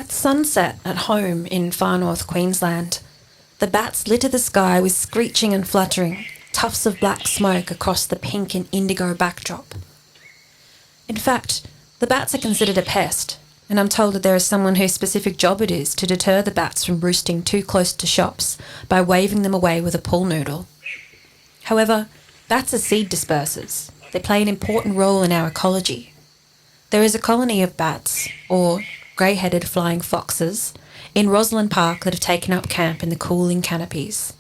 At sunset at home in far north Queensland, the bats litter the sky with screeching and fluttering, tufts of black smoke across the pink and indigo backdrop. In fact, the bats are considered a pest, and I'm told that there is someone whose specific job it is to deter the bats from roosting too close to shops by waving them away with a pool noodle. However, bats are seed dispersers. They play an important role in our ecology. There is a colony of bats, or grey-headed flying foxes, in Roslyn Park that have taken up camp in the cooling canopies.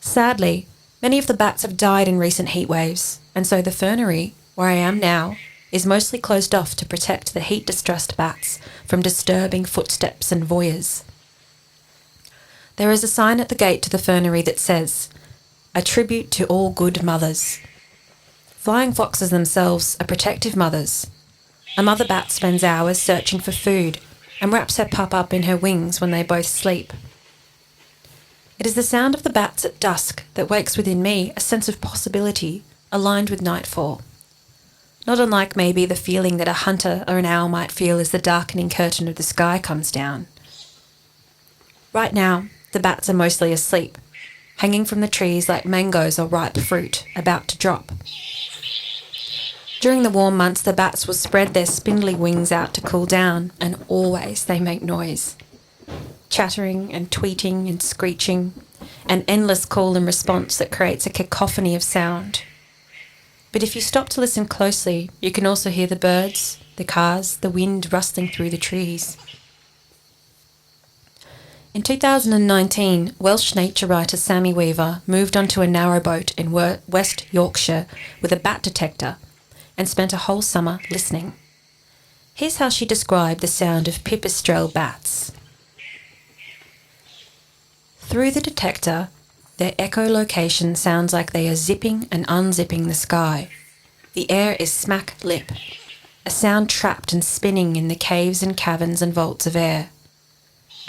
Sadly, many of the bats have died in recent heat waves, and so the fernery, where I am now, is mostly closed off to protect the heat-distressed bats from disturbing footsteps and voyeurs. There is a sign at the gate to the fernery that says, "A tribute to all good mothers." Flying foxes themselves are protective mothers. A mother bat spends hours searching for food and wraps her pup up in her wings when they both sleep. It is the sound of the bats at dusk that wakes within me a sense of possibility aligned with nightfall. Not unlike maybe the feeling that a hunter or an owl might feel as the darkening curtain of the sky comes down. Right now, the bats are mostly asleep, hanging from the trees like mangoes or ripe fruit about to drop. During the warm months, the bats will spread their spindly wings out to cool down, and always they make noise. Chattering and tweeting and screeching, an endless call and response that creates a cacophony of sound. But if you stop to listen closely, you can also hear the birds, the cars, the wind rustling through the trees. In 2019, Welsh nature writer Sammy Weaver moved onto a narrowboat in West Yorkshire with a bat detector and spent a whole summer listening. Here's how she described the sound of pipistrelle bats. Through the detector, their echolocation sounds like they are zipping and unzipping the sky. The air is smack lip, a sound trapped and spinning in the caves and caverns and vaults of air.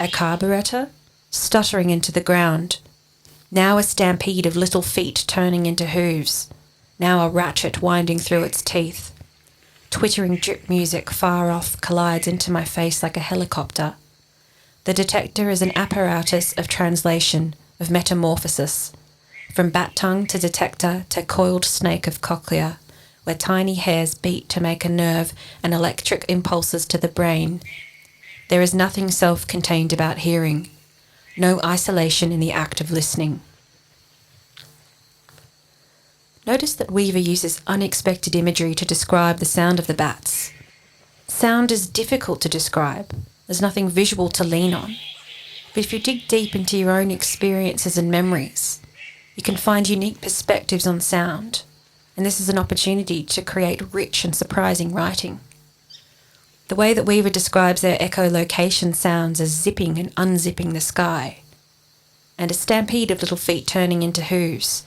A carburetor, stuttering into the ground. Now a stampede of little feet turning into hooves. Now a ratchet winding through its teeth. Twittering drip music far off collides into my face like a helicopter. The detector is an apparatus of translation, of metamorphosis, from bat tongue to detector to coiled snake of cochlea, where tiny hairs beat to make a nerve and electric impulses to the brain. There is nothing self-contained about hearing, no isolation in the act of listening. Notice that Weaver uses unexpected imagery to describe the sound of the bats. Sound is difficult to describe. There's nothing visual to lean on. But if you dig deep into your own experiences and memories, you can find unique perspectives on sound, and this is an opportunity to create rich and surprising writing. The way that Weaver describes their echolocation sounds as zipping and unzipping the sky, and a stampede of little feet turning into hooves.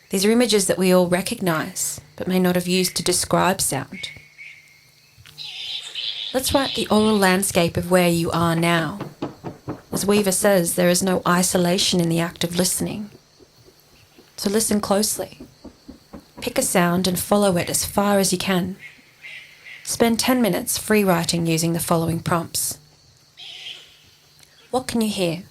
These are images that we all recognise, but may not have used to describe sound. Let's write the oral landscape of where you are now. As Weaver says, there is no isolation in the act of listening. So listen closely. Pick a sound and follow it as far as you can. Spend 10 minutes free writing using the following prompts. What can you hear?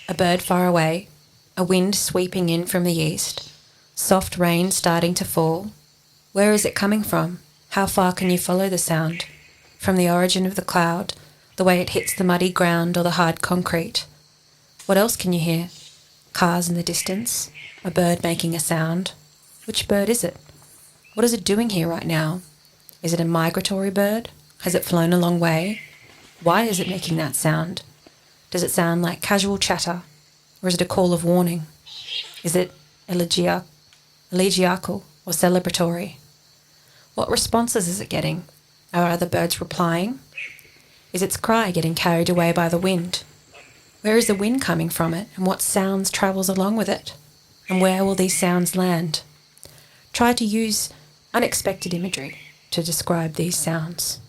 A bird far away, a wind sweeping in from the east, soft rain starting to fall. Where is it coming from? How far can you follow the sound? From the origin of the cloud, the way it hits the muddy ground or the hard concrete. What else can you hear? Cars in the distance, a bird making a sound. Which bird is it? What is it doing here right now? Is it a migratory bird? Has it flown a long way? Why is it making that sound? Does it sound like casual chatter? Or is it a call of warning? Is it elegiacal or celebratory? What responses is it getting? Are other birds replying? Is its cry getting carried away by the wind? Where is the wind coming from it, and what sounds travels along with it? And where will these sounds land? Try to use unexpected imagery to describe these sounds.